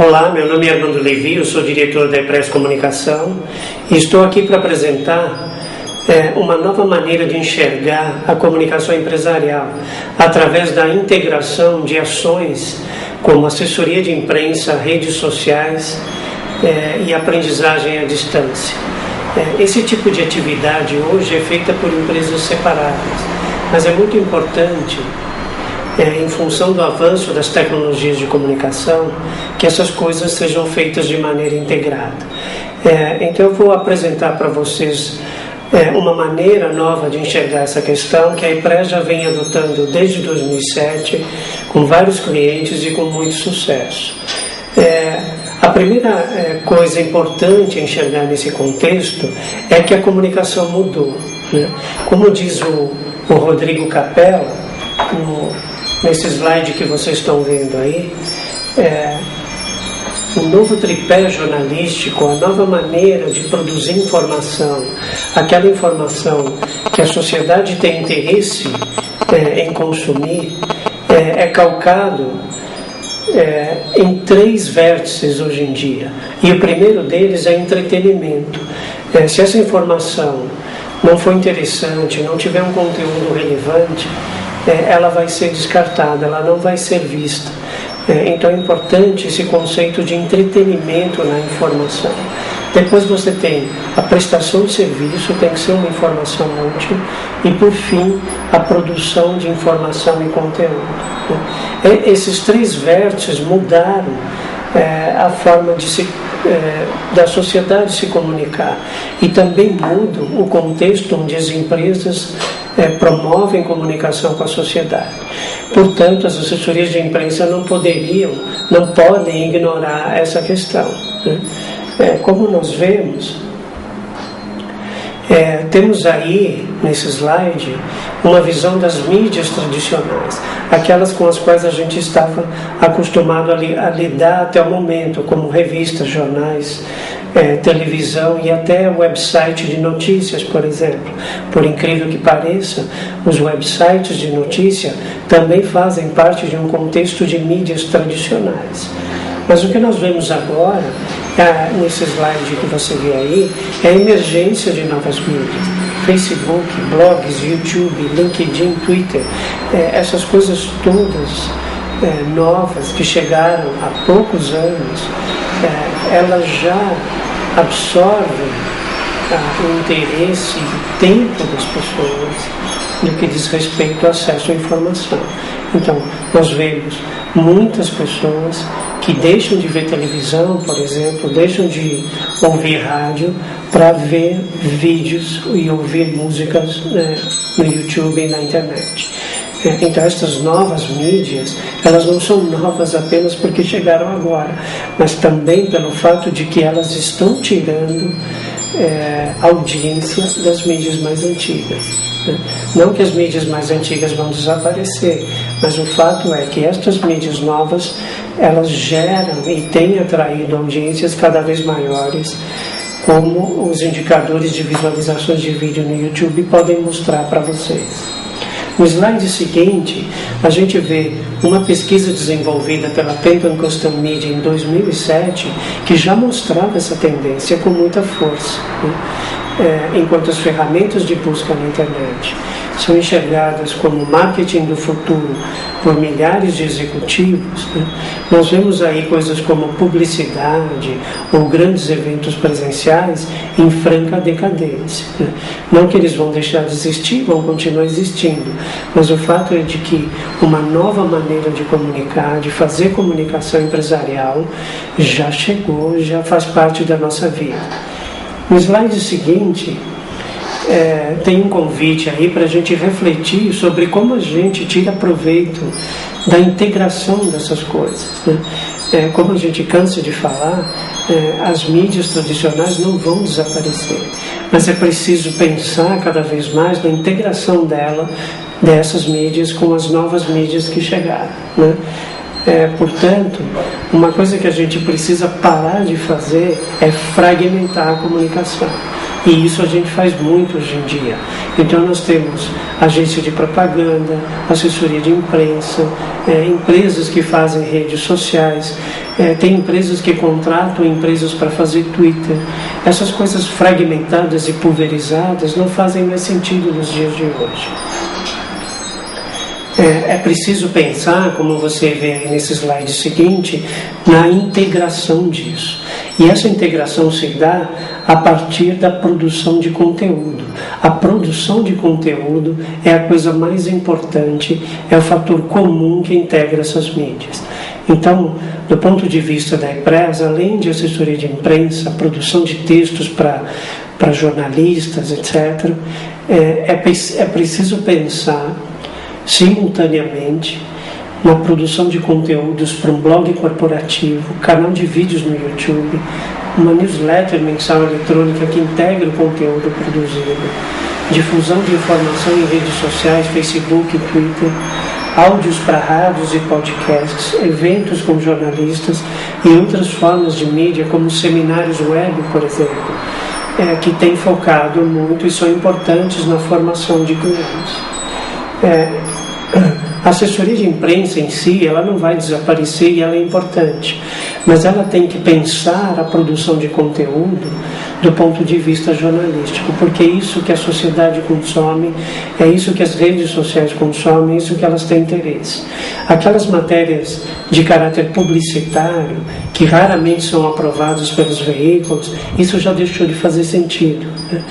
Olá, meu nome é Armando Levi, eu sou diretor da Epress Comunicação e estou aqui para apresentar uma nova maneira de enxergar a comunicação empresarial através da integração de ações como assessoria de imprensa, redes sociais e aprendizagem à distância. Esse tipo de atividade hoje é feita por empresas separadas, mas é muito importante, em função do avanço das tecnologias de comunicação, que essas coisas sejam feitas de maneira integrada. Então eu vou apresentar para vocês uma maneira nova de enxergar essa questão que a Epress já vem adotando desde 2007, com vários clientes e com muito sucesso. A primeira coisa importante a enxergar nesse contexto é que a comunicação mudou, né? Como diz o Rodrigo Capella, nesse slide que vocês estão vendo aí, o novo tripé jornalístico, a nova maneira de produzir informação, aquela informação que a sociedade tem interesse em consumir, é calcado em 3 vértices hoje em dia. E o primeiro deles é entretenimento. Se essa informação não for interessante, não tiver um conteúdo relevante, ela vai ser descartada, ela não vai ser vista. Então é importante esse conceito de entretenimento na informação. Depois você tem a prestação de serviço, tem que ser uma informação útil, e por fim a produção de informação e conteúdo. Esses 3 vértices mudaram a forma da sociedade se comunicar, e também muda o contexto onde as empresas promovem comunicação com a sociedade. Portanto, as assessorias de imprensa não podem ignorar essa questão, né? Como nós vemos, temos aí nesse slide uma visão das mídias tradicionais, aquelas com as quais a gente estava acostumado a lidar até o momento, como revistas, jornais, televisão e até website de notícias, por exemplo. Por incrível que pareça, os websites de notícia também fazem parte de um contexto de mídias tradicionais. Mas o que nós vemos agora, nesse slide que você vê aí, é a emergência de novas mídias. Facebook, blogs, YouTube, LinkedIn, Twitter, essas coisas todas novas que chegaram há poucos anos, elas já absorvem o interesse e o tempo das pessoas no que diz respeito ao acesso à informação. Então, nós vemos muitas pessoas que deixam de ver televisão, por exemplo, deixam de ouvir rádio para ver vídeos e ouvir músicas no YouTube e na internet. Então, estas novas mídias, elas não são novas apenas porque chegaram agora, mas também pelo fato de que elas estão tirando audiência das mídias mais antigas. Não que as mídias mais antigas vão desaparecer, mas o fato é que estas mídias novas, elas geram e têm atraído audiências cada vez maiores, como os indicadores de visualizações de vídeo no YouTube podem mostrar para vocês. No slide seguinte, a gente vê uma pesquisa desenvolvida pela Penton Custom Media em 2007, que já mostrava essa tendência com muita força, né? Enquanto as ferramentas de busca na internet são enxergadas como marketing do futuro por milhares de executivos, né? Nós vemos aí coisas como publicidade ou grandes eventos presenciais em franca decadência, né? Não que eles vão deixar de existir, vão continuar existindo, mas o fato é de que uma nova maneira de comunicar, de fazer comunicação empresarial já chegou, já faz parte da nossa vida. No slide seguinte, tem um convite aí para a gente refletir sobre como a gente tira proveito da integração dessas coisas, né? Como a gente cansa de falar, as mídias tradicionais não vão desaparecer, mas é preciso pensar cada vez mais na integração dessas mídias com as novas mídias que chegaram, né? Portanto, uma coisa que a gente precisa parar de fazer é fragmentar a comunicação. E isso a gente faz muito hoje em dia. Então nós temos agência de propaganda, assessoria de imprensa, empresas que fazem redes sociais, tem empresas que contratam empresas para fazer Twitter. Essas coisas fragmentadas e pulverizadas não fazem mais sentido nos dias de hoje. É preciso pensar, como você vê aí nesse slide seguinte, na integração disso. E essa integração se dá a partir da produção de conteúdo. A produção de conteúdo é a coisa mais importante, é o fator comum que integra essas mídias. Então, do ponto de vista da EPRES, além de assessoria de imprensa, produção de textos para jornalistas, etc., é preciso pensar simultaneamente na produção de conteúdos para um blog corporativo, canal de vídeos no YouTube, uma newsletter mensal eletrônica que integra o conteúdo produzido, difusão de informação em redes sociais, Facebook, Twitter, áudios para rádios e podcasts, eventos com jornalistas e outras formas de mídia, como seminários web, por exemplo, que têm focado muito e são importantes na formação de clientes. A assessoria de imprensa em si, ela não vai desaparecer e ela é importante, mas ela tem que pensar a produção de conteúdo do ponto de vista jornalístico, porque é isso que a sociedade consome, é isso que as redes sociais consomem, é isso que elas têm interesse. Aquelas matérias de caráter publicitário, que raramente são aprovadas pelos veículos, isso já deixou de fazer sentido, né?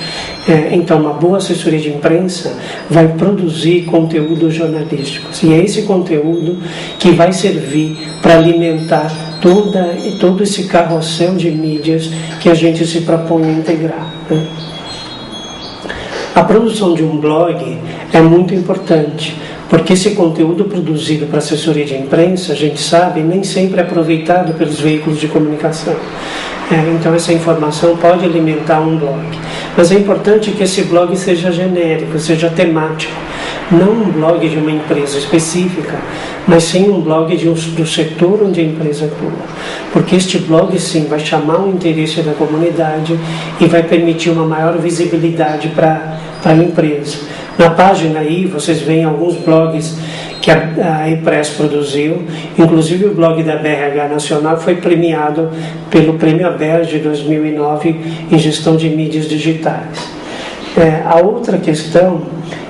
Então, uma boa assessoria de imprensa vai produzir conteúdos jornalísticos, e é esse conteúdo que vai servir para alimentar todo esse carrossel de mídias que a gente se propõe a integrar, né? A produção de um blog é muito importante, porque esse conteúdo produzido para assessoria de imprensa, a gente sabe, nem sempre é aproveitado pelos veículos de comunicação. Então essa informação pode alimentar um blog. Mas é importante que esse blog seja genérico, seja temático. Não um blog de uma empresa específica, mas sim um blog do setor onde a empresa atua. Porque este blog, sim, vai chamar o interesse da comunidade e vai permitir uma maior visibilidade para a empresa. Na página aí, vocês veem alguns blogs que a EPRES produziu, inclusive o blog da BRH Nacional foi premiado pelo Prêmio Aber de 2009 em gestão de mídias digitais. A outra questão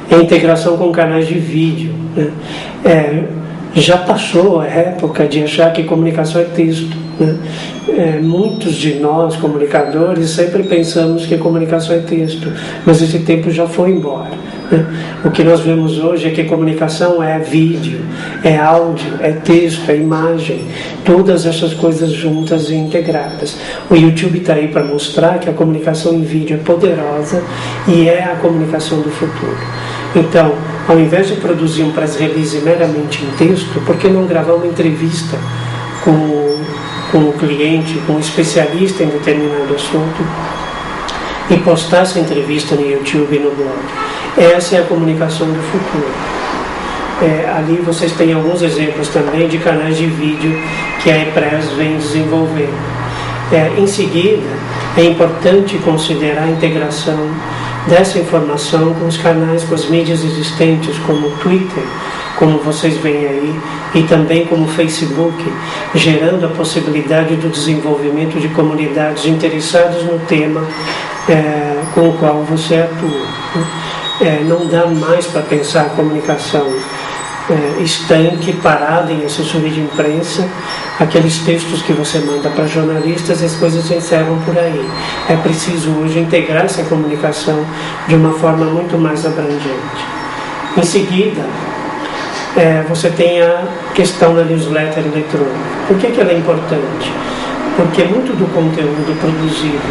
é a integração com canais de vídeo, né? Já passou a época de achar que comunicação é texto, né? Muitos de nós, comunicadores, sempre pensamos que comunicação é texto, mas esse tempo já foi embora, né? O que nós vemos hoje é que comunicação é vídeo, é áudio, é texto, é imagem, todas essas coisas juntas e integradas. O YouTube está aí para mostrar que a comunicação em vídeo é poderosa e é a comunicação do futuro. Então, ao invés de produzir um press release meramente em texto, por que não gravar uma entrevista com o cliente, com um especialista em determinado assunto e postar essa entrevista no YouTube e no blog? Essa é a comunicação do futuro. Ali vocês têm alguns exemplos também de canais de vídeo que a EPRES vem desenvolvendo. Em seguida, é importante considerar a integração dessa informação com os canais, com as mídias existentes, como o Twitter, como vocês veem aí, e também como o Facebook, gerando a possibilidade do desenvolvimento de comunidades interessadas no tema com o qual você atua. Não dá mais para pensar a comunicação estanque, parada em assessoria de imprensa, aqueles textos que você manda para jornalistas, as coisas se encerram por aí. É preciso hoje integrar essa comunicação de uma forma muito mais abrangente. Em seguida, você tem a questão da newsletter eletrônica. Por que ela é importante? Porque muito do conteúdo produzido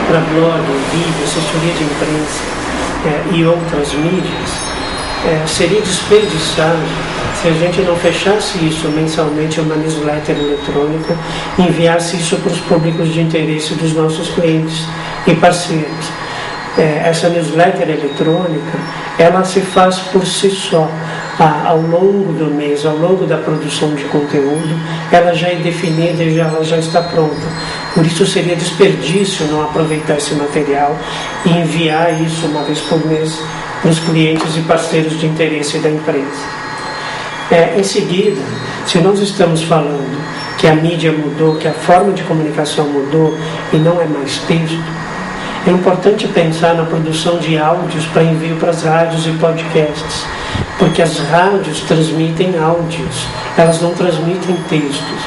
para blog, vídeo, assessoria de imprensa e outras mídias seria desperdiçado se a gente não fechasse isso mensalmente em uma newsletter eletrônica e enviasse isso para os públicos de interesse dos nossos clientes e parceiros. Essa newsletter eletrônica, ela se faz por si só. Ao longo do mês, ao longo da produção de conteúdo, ela já é definida e ela já está pronta. Por isso seria desperdício não aproveitar esse material e enviar isso uma vez por mês para os clientes e parceiros de interesse da empresa. Em seguida, se nós estamos falando que a mídia mudou, que a forma de comunicação mudou e não é mais texto, é importante pensar na produção de áudios para envio para as rádios e podcasts, porque as rádios transmitem áudios, elas não transmitem textos.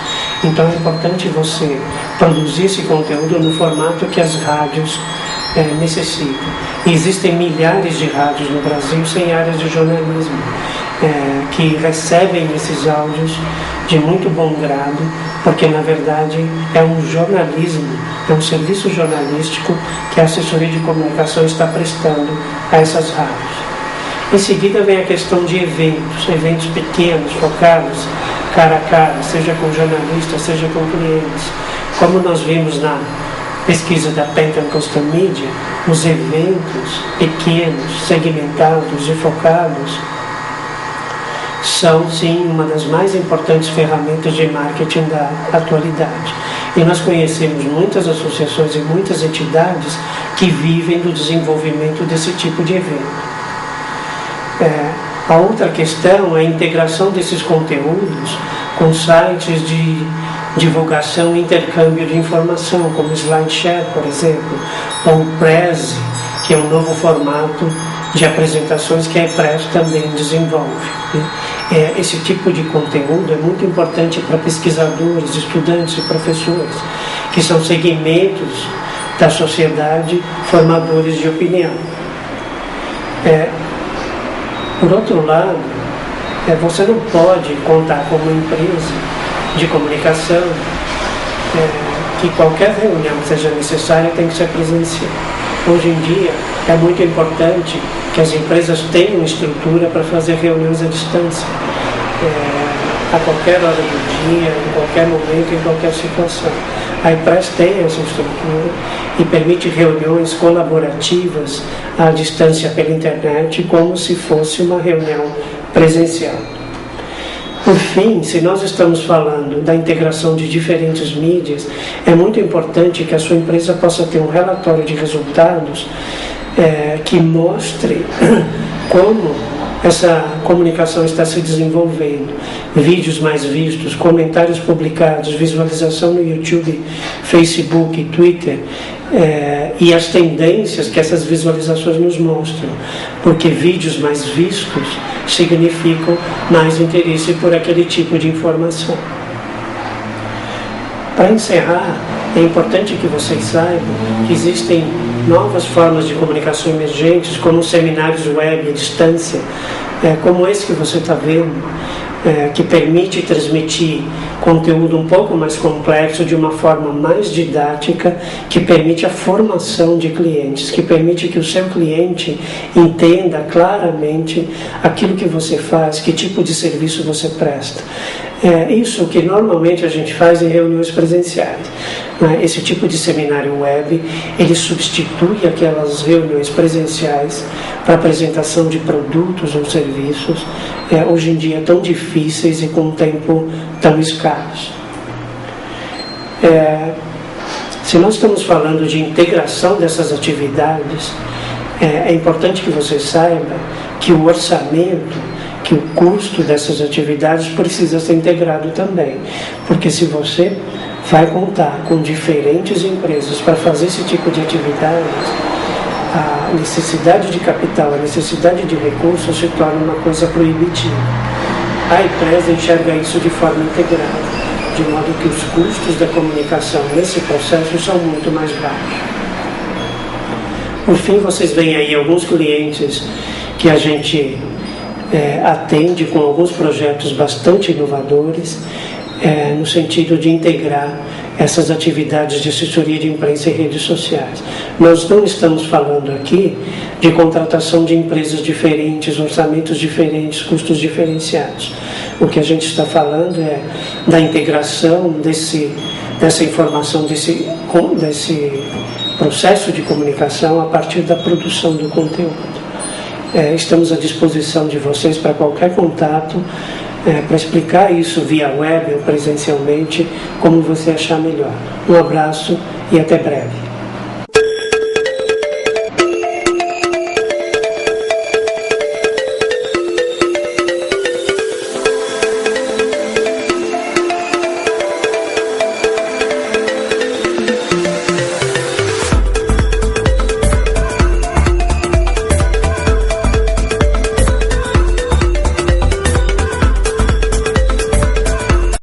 Então é importante você produzir esse conteúdo no formato que as rádios necessitam. E existem milhares de rádios no Brasil sem áreas de jornalismo, que recebem esses áudios de muito bom grado, porque na verdade é um jornalismo, é um serviço jornalístico que a assessoria de comunicação está prestando a essas rádios. Em seguida vem a questão de eventos pequenos, focados, cara a cara, seja com jornalistas, seja com clientes. Como nós vimos na pesquisa da Penton Custom Media, os eventos pequenos, segmentados e focados são, sim, uma das mais importantes ferramentas de marketing da atualidade. E nós conhecemos muitas associações e muitas entidades que vivem do desenvolvimento desse tipo de evento. A outra questão é a integração desses conteúdos com sites de divulgação e intercâmbio de informação, como o SlideShare, por exemplo, ou o Prezi, que é um novo formato de apresentações que a ePress também desenvolve. Esse tipo de conteúdo é muito importante para pesquisadores, estudantes e professores, que são segmentos da sociedade formadores de opinião. Por outro lado, você não pode contar com uma empresa de comunicação que qualquer reunião que seja necessária tem que ser presencial. Hoje em dia é muito importante que as empresas tenham estrutura para fazer reuniões à distância, a qualquer hora do dia, em qualquer momento, em qualquer situação. A ePress tem essa estrutura e permite reuniões colaborativas à distância pela internet, como se fosse uma reunião presencial. Por fim, se nós estamos falando da integração de diferentes mídias, é muito importante que a sua empresa possa ter um relatório de resultados que mostre como essa comunicação está se desenvolvendo. Vídeos mais vistos, comentários publicados, visualização no YouTube, Facebook, Twitter, e as tendências que essas visualizações nos mostram, porque vídeos mais vistos significam mais interesse por aquele tipo de informação. Para encerrar, é importante que vocês saibam que existem novas formas de comunicação emergentes, como seminários web à distância, como esse que você está vendo, que permite transmitir conteúdo um pouco mais complexo de uma forma mais didática, que permite a formação de clientes, que permite que o seu cliente entenda claramente aquilo que você faz, que tipo de serviço você presta. Isso que normalmente a gente faz em reuniões presenciais. Esse tipo de seminário web, ele substitui aquelas reuniões presenciais para apresentação de produtos ou serviços, hoje em dia tão difíceis e com um tempo tão escasso. Se nós estamos falando de integração dessas atividades, é importante que você saiba que o orçamento, que o custo dessas atividades precisa ser integrado também, porque se você vai contar com diferentes empresas para fazer esse tipo de atividades, a necessidade de capital, a necessidade de recursos se torna uma coisa proibitiva. A empresa enxerga isso de forma integrada, de modo que os custos da comunicação nesse processo são muito mais baixos. Por fim, vocês veem aí alguns clientes que a gente atende com alguns projetos bastante inovadores, no sentido de integrar essas atividades de assessoria de imprensa e redes sociais. Nós não estamos falando aqui de contratação de empresas diferentes, orçamentos diferentes, custos diferenciados. O que a gente está falando é da integração dessa informação, desse processo de comunicação a partir da produção do conteúdo. Estamos à disposição de vocês para qualquer contato, para explicar isso via web ou presencialmente, como você achar melhor. Um abraço e até breve.